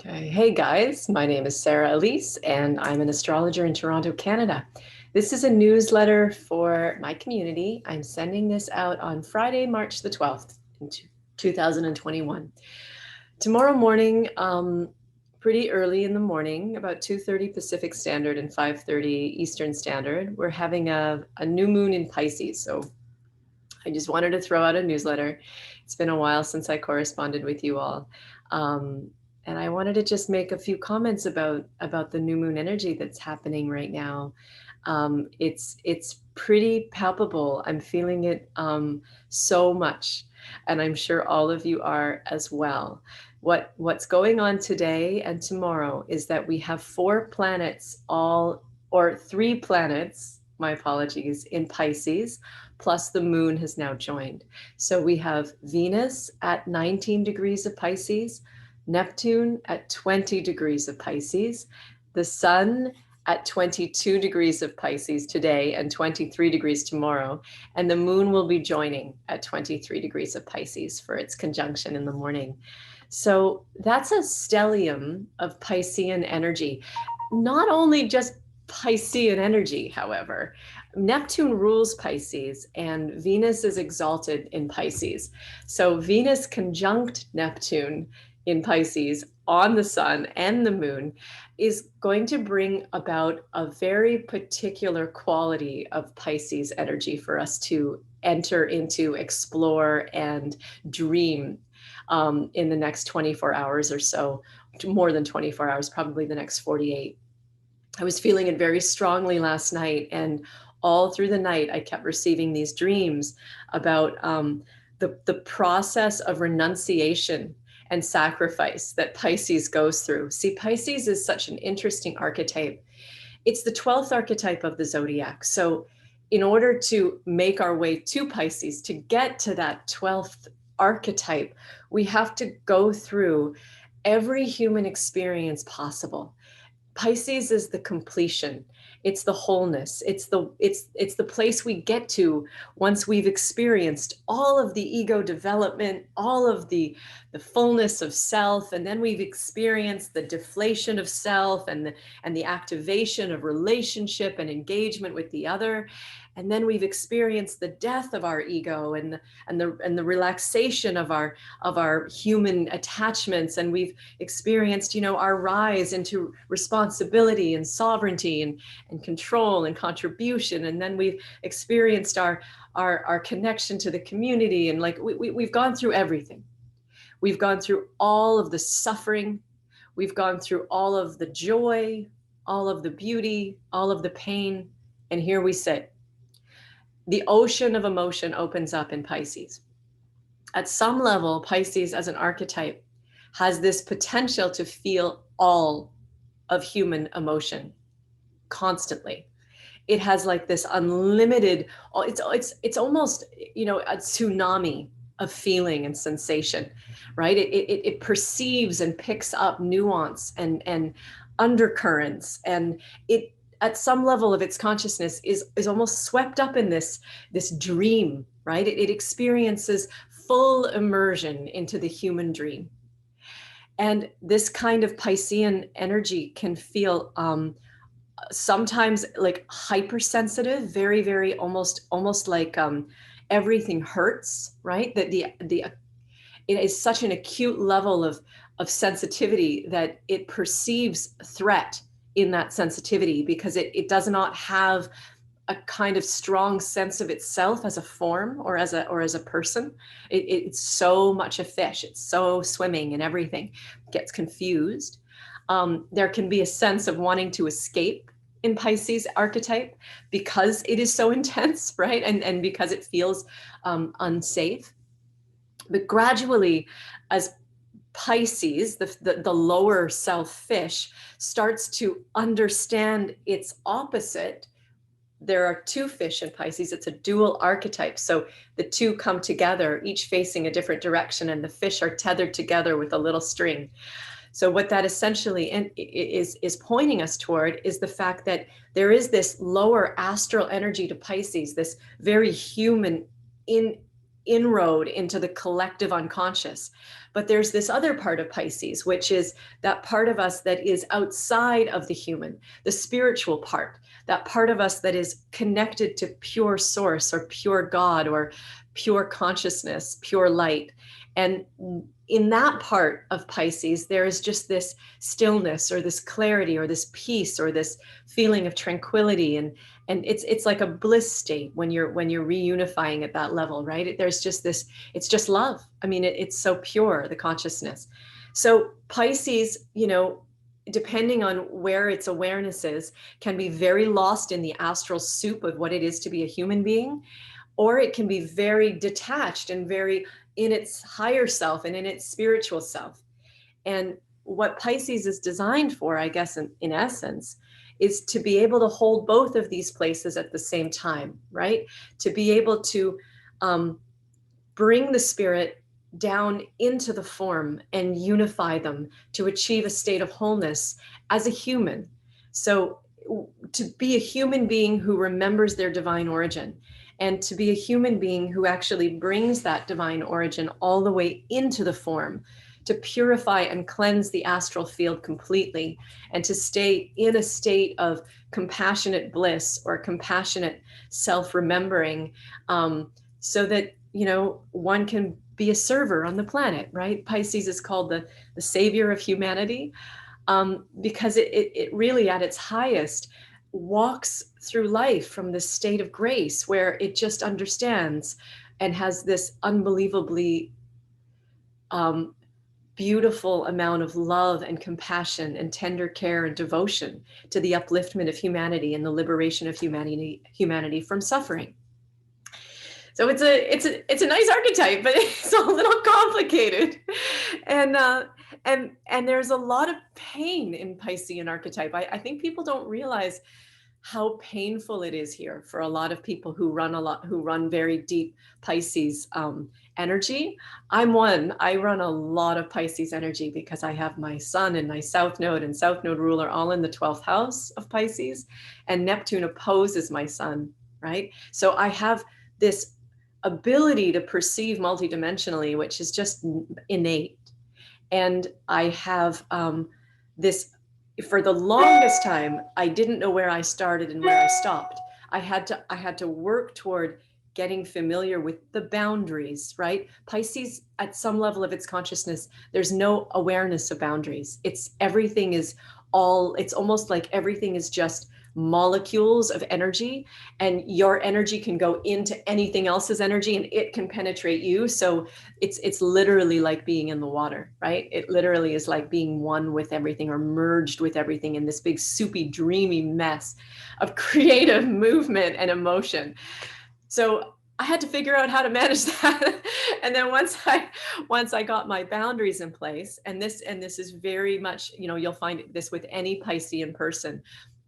Okay. Hey guys, my name is Sarah Elise and I'm an astrologer in Toronto, Canada. This is a newsletter for my community. I'm sending this out on Friday, March the 12th in 2021. Tomorrow morning, pretty early in the morning, about 2:30 Pacific Standard and 5:30 Eastern Standard, we're having a new moon in Pisces. So I just wanted to throw out a newsletter. It's been a while since I corresponded with you all. And I wanted to just make a few comments about the new moon energy that's happening right now. It's pretty palpable. I'm feeling it so much, and I'm sure all of you are as well. What's going on today and tomorrow is that we have four planets, or three planets, my apologies, in Pisces, plus the moon has now joined. So we have Venus at 19 degrees of Pisces, Neptune at 20 degrees of Pisces, the sun at 22 degrees of Pisces today and 23 degrees tomorrow, and the moon will be joining at 23 degrees of Pisces for its conjunction in the morning. So that's a stellium of Piscean energy. Not only just Piscean energy, however. Neptune rules Pisces and Venus is exalted in Pisces. So Venus conjunct Neptune in Pisces on the sun and the moon is going to bring about a very particular quality of Pisces energy for us to enter into, explore, and dream in the next 24 hours or so, more than 24 hours, probably the next 48. I was feeling it very strongly last night, and all through the night, I kept receiving these dreams about the process of renunciation and sacrifice that Pisces goes through. See, Pisces is such an interesting archetype. It's the 12th archetype of the zodiac. So in order to make our way to Pisces, to get to that 12th archetype, we have to go through every human experience possible. Pisces is the completion. It's the wholeness. It's the place we get to once we've experienced all of the ego development, all of the fullness of self, and then we've experienced the deflation of self and the activation of relationship and engagement with the other. And then we've experienced the death of our ego and the relaxation of our human attachments, and we've experienced, our rise into responsibility and sovereignty and control and contribution, and then we've experienced our connection to the community, and we've gone through everything. We've gone through all of the suffering, we've gone through all of the joy, all of the beauty, all of the pain, and here we sit. The ocean of emotion opens up in Pisces. At some level, Pisces as an archetype has this potential to feel all of human emotion constantly. It has like this unlimited, it's almost, a tsunami of feeling and sensation, right? It perceives and picks up nuance and undercurrents, and it, at some level of its consciousness, is almost swept up in this dream, right? It experiences full immersion into the human dream. And this kind of Piscean energy can feel sometimes like hypersensitive, very, very almost like everything hurts, right? That it is such an acute level of sensitivity that it perceives threat in that sensitivity, because it does not have a kind of strong sense of itself as a form or as a person. It's so much a fish. It's so swimming and everything gets confused. There can be a sense of wanting to escape in Pisces archetype because it is so intense, right? And because it feels unsafe. But gradually, as Pisces, the lower self fish, starts to understand its opposite. There are two fish in Pisces. It's a dual archetype. So the two come together, each facing a different direction, and the fish are tethered together with a little string. So what that essentially is pointing us toward is the fact that there is this lower astral energy to Pisces, this very human inroad into the collective unconscious. But there's this other part of Pisces, which is that part of us that is outside of the human, the spiritual part, that part of us that is connected to pure source or pure God or pure consciousness, pure light. And in that part of Pisces, there is just this stillness or this clarity or this peace or this feeling of tranquility. And it's like a bliss state when you're reunifying at that level, right? There's just this, it's just love. I mean, it's so pure, the consciousness. So Pisces, depending on where its awareness is, can be very lost in the astral soup of what it is to be a human being, or it can be very detached and very in its higher self and in its spiritual self. And what Pisces is designed for, I guess, in essence, is to be able to hold both of these places at the same time, right? To be able to bring the spirit down into the form and unify them to achieve a state of wholeness as a human. So to be a human being who remembers their divine origin, and to be a human being who actually brings that divine origin all the way into the form, to purify and cleanse the astral field completely, and to stay in a state of compassionate bliss or compassionate self-remembering, so that, one can be a server on the planet, right? Pisces is called the savior of humanity, because it really at its highest walks through life from this state of grace where it just understands and has this unbelievably beautiful amount of love and compassion and tender care and devotion to the upliftment of humanity and the liberation of humanity from suffering. So it's a nice archetype, but it's a little complicated, and there's a lot of pain in Piscean archetype. I think people don't realize how painful it is here for a lot of people who run very deep Pisces energy. I'm one. I run a lot of Pisces energy because I have my sun and my south node and south node ruler all in the 12th house of Pisces, and Neptune opposes my sun, right? So I have this ability to perceive multidimensionally, which is just innate. And I have this, for the longest time, I didn't know where I started and where I stopped. I had to work toward getting familiar with the boundaries, right? Pisces, at some level of its consciousness, there's no awareness of boundaries. It's almost like everything is just molecules of energy, and your energy can go into anything else's energy and it can penetrate you. So it's literally like being in the water, right? It literally is like being one with everything or merged with everything in this big soupy dreamy mess of creative movement and emotion. So I had to figure out how to manage that. And then once I got my boundaries in place, and this is very much, you'll find this with any Piscean person.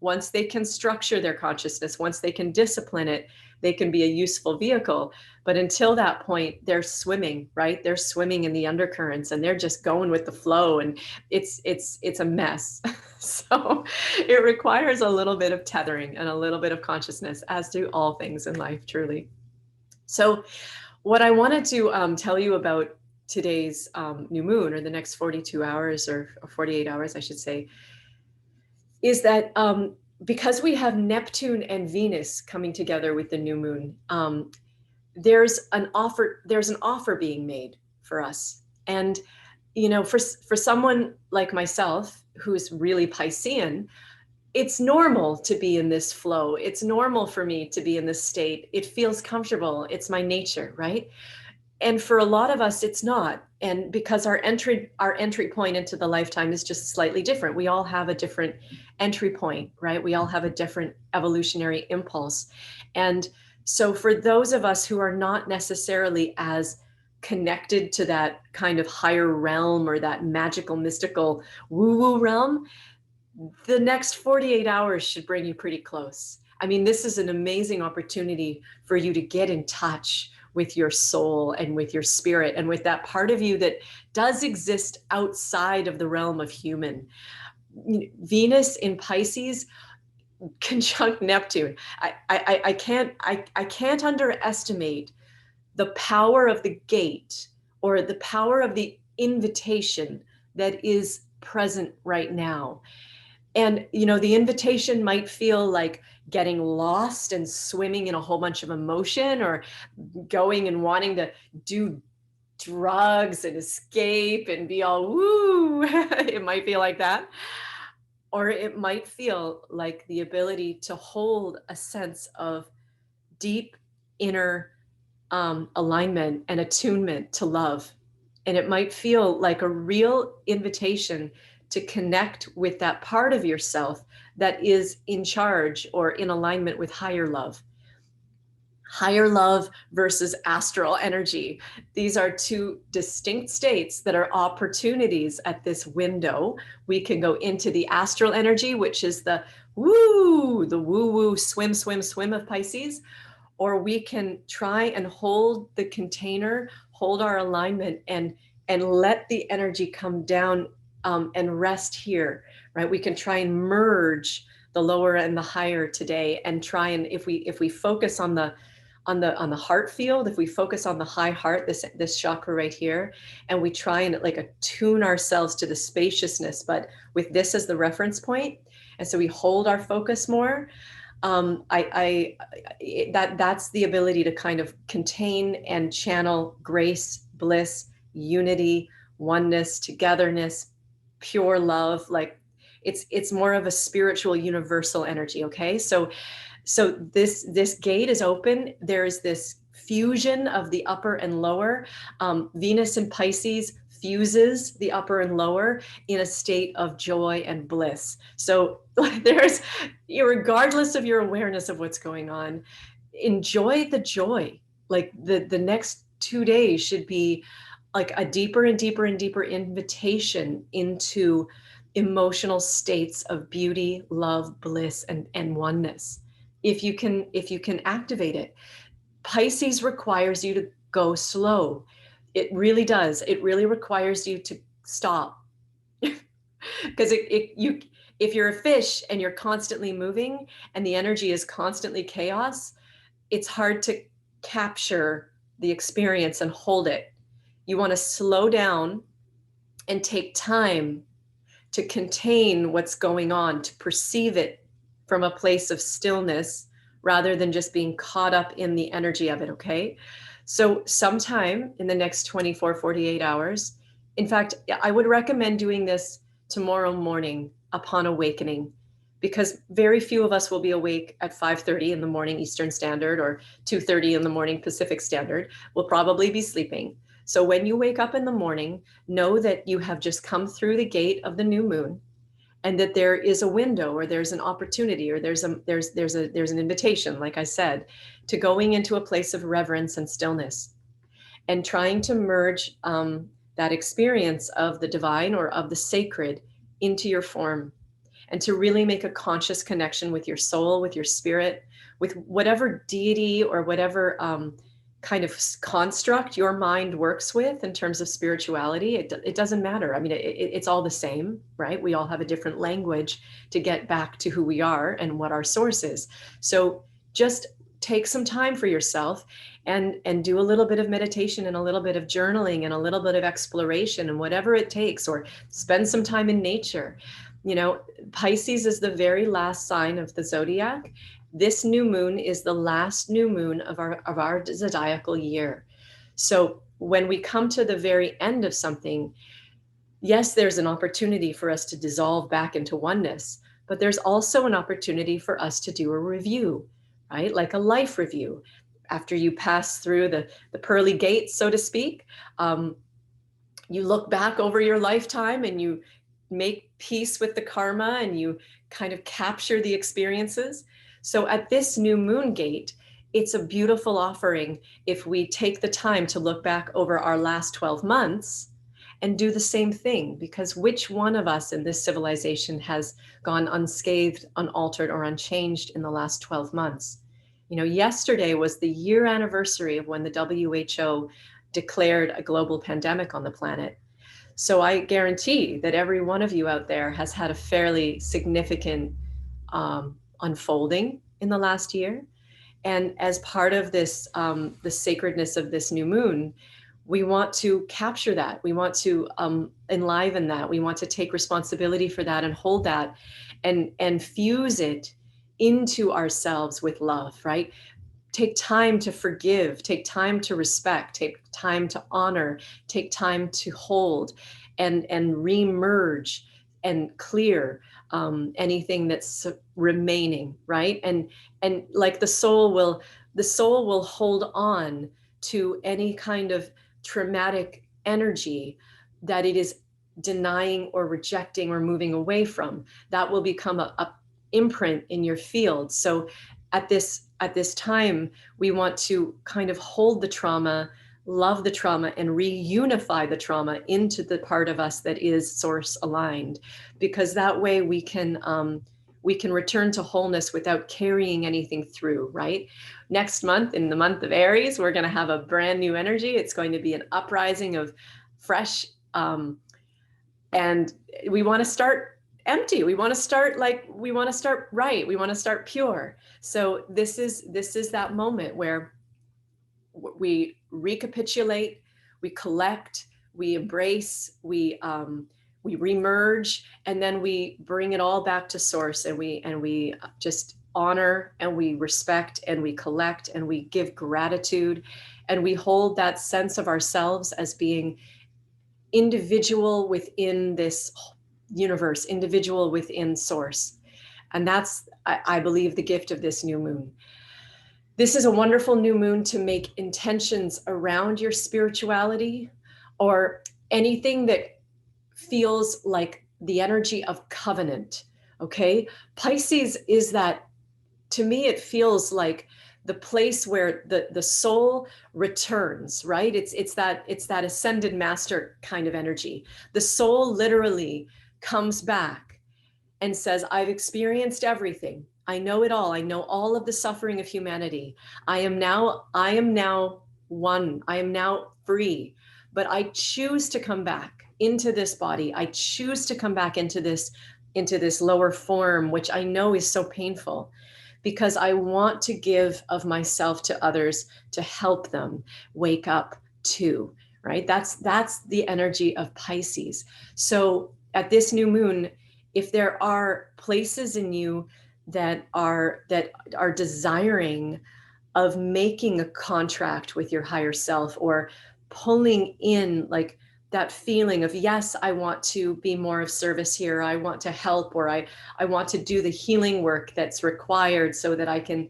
Once they can structure their consciousness, once they can discipline it, they can be a useful vehicle. But until that point, they're swimming, right? They're swimming in the undercurrents and they're just going with the flow, and it's a mess. So it requires a little bit of tethering and a little bit of consciousness, as do all things in life, truly. So what I wanted to tell you about today's new moon, or the next 42 hours or 48 hours, I should say, is that because we have Neptune and Venus coming together with the new moon, there's an offer being made for us. And for someone like myself who's really Piscean, it's normal to be in this flow. It's normal for me to be in this state. It feels comfortable. It's my nature, right? And for a lot of us, it's not. And because our entry point into the lifetime is just slightly different. We all have a different entry point, right? We all have a different evolutionary impulse. And so for those of us who are not necessarily as connected to that kind of higher realm or that magical, mystical woo-woo realm, the next 48 hours should bring you pretty close. I mean, this is an amazing opportunity for you to get in touch with your soul and with your spirit and with that part of you that does exist outside of the realm of human. Venus in Pisces conjunct Neptune. I can't underestimate the power of the gate, or the power of the invitation that is present right now. And, the invitation might feel like getting lost and swimming in a whole bunch of emotion, or going and wanting to do drugs and escape and be all woo. It might feel like that. Or it might feel like the ability to hold a sense of deep inner alignment and attunement to love. And it might feel like a real invitation to connect with that part of yourself that is in charge or in alignment with higher love. Higher love versus astral energy. These are two distinct states that are opportunities at this window. We can go into the astral energy, which is the woo-woo, swim, swim, swim of Pisces, or we can try and hold the container, hold our alignment, and let the energy come down and rest here, right? We can try and merge the lower and the higher today, and try and if we focus on the heart field, if we focus on the high heart, this chakra right here, and we try and like attune ourselves to the spaciousness, but with this as the reference point, and so we hold our focus more. That's the ability to kind of contain and channel grace, bliss, unity, oneness, togetherness, pure love. Like it's more of a spiritual universal energy. Okay, so this gate is open. There's this fusion of the upper and lower. Venus in Pisces fuses the upper and lower in a state of joy and bliss. So there's, regardless of your awareness of what's going on, enjoy the joy. Like the next 2 days should be like a deeper and deeper and deeper invitation into emotional states of beauty, love, bliss, and oneness. If you can activate it. Pisces requires you to go slow. It really does. It really requires you to stop. Because if you're a fish and you're constantly moving and the energy is constantly chaos, it's hard to capture the experience and hold it. You want to slow down and take time to contain what's going on, to perceive it from a place of stillness rather than just being caught up in the energy of it, okay? So sometime in the next 24, 48 hours, in fact, I would recommend doing this tomorrow morning upon awakening, because very few of us will be awake at 5:30 in the morning Eastern Standard or 2:30 in the morning Pacific Standard. We'll probably be sleeping. So when you wake up in the morning, know that you have just come through the gate of the new moon, and that there is a window, or there's an opportunity, or there's an invitation, like I said, to going into a place of reverence and stillness, and trying to merge that experience of the divine or of the sacred into your form, and to really make a conscious connection with your soul, with your spirit, with whatever deity or whatever kind of construct your mind works with in terms of spirituality. It doesn't matter. I mean, it's all the same, right? We all have a different language to get back to who we are and what our source is. So just take some time for yourself and do a little bit of meditation and a little bit of journaling and a little bit of exploration and whatever it takes, or spend some time in nature. Pisces is the very last sign of the zodiac. This new moon is the last new moon of our zodiacal year. So when we come to the very end of something, yes, there's an opportunity for us to dissolve back into oneness, but there's also an opportunity for us to do a review, right? Like a life review. After you pass through the pearly gates, so to speak, you look back over your lifetime and you make peace with the karma and you kind of capture the experiences. So at this new moon gate, it's a beautiful offering if we take the time to look back over our last 12 months and do the same thing, because which one of us in this civilization has gone unscathed, unaltered, or unchanged in the last 12 months? Yesterday was the year anniversary of when the WHO declared a global pandemic on the planet. So I guarantee that every one of you out there has had a fairly significant unfolding in the last year. And as part of this, the sacredness of this new moon, we want to capture that. We want to enliven that. We want to take responsibility for that and hold that and fuse it into ourselves with love, right? Take time to forgive, take time to respect, take time to honor, take time to hold and re-merge and clear anything that's remaining, right? And like the soul will hold on to any kind of traumatic energy that it is denying or rejecting or moving away from. That will become a imprint in your field. So at this time, we want to kind of hold the trauma, love the trauma, and reunify the trauma into the part of us that is source aligned, because that way we can return to wholeness without carrying anything through, right? Next month, in the month of Aries, we're going to have a brand new energy. It's going to be an uprising of fresh, and we want to start empty. We want to start right. We want to start pure. So this is that moment where we recapitulate, we collect, we embrace, we remerge, and then we bring it all back to source, and we just honor, and we respect, and we collect, and we give gratitude, and we hold that sense of ourselves as being individual within this universe, individual within source. And that's, I believe, the gift of this new moon. This is a wonderful new moon to make intentions around your spirituality or anything that feels like the energy of covenant. Okay. Pisces is that, to me, it feels like the place where the soul returns, right? It's that ascended master kind of energy. The soul literally comes back and says, I've experienced everything. I know it all. I know all of the suffering of humanity. I am now one. I am now free, but I choose to come back into this body. I choose to come back into this lower form, which I know is so painful, because I want to give of myself to others to help them wake up too, right? That's the energy of Pisces. So at this new moon, if there are places in you that are desiring of making a contract with your higher self, or pulling in like that feeling of, yes, I want to be more of service here, I want to help, or I want to do the healing work that's required so that I can,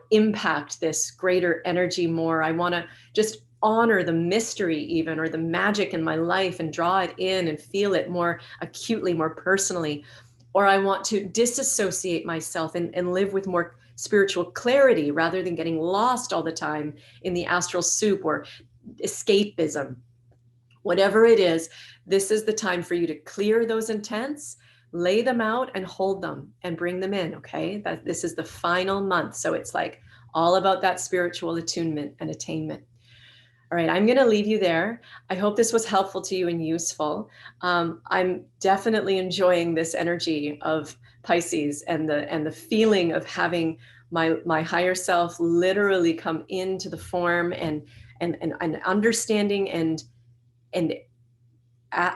impact this greater energy more. I want to just honor the mystery even, or the magic in my life, and draw it in and feel it more acutely, more personally. Or I want to disassociate myself and live with more spiritual clarity rather than getting lost all the time in the astral soup or escapism. Whatever it is, this is the time for you to clear those intents, lay them out, and hold them and bring them in, okay? This is the final month. So it's like all about that spiritual attunement and attainment. All right, I'm going to leave you there. I hope this was helpful to you and useful. I'm definitely enjoying this energy of Pisces and the feeling of having my higher self literally come into the form, and understanding and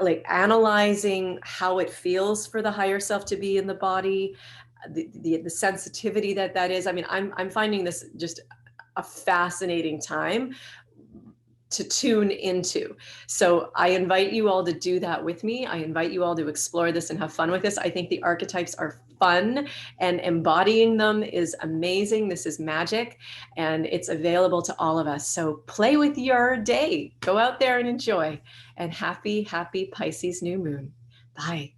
like analyzing how it feels for the higher self to be in the body, the sensitivity that is. I mean, I'm finding this just a fascinating time to tune into. So I invite you all to do that with me. I invite you all to explore this and have fun with this. I think the archetypes are fun, and embodying them is amazing. This is magic, and it's available to all of us. So play with your day. Go out there and enjoy. And happy Pisces new moon. Bye.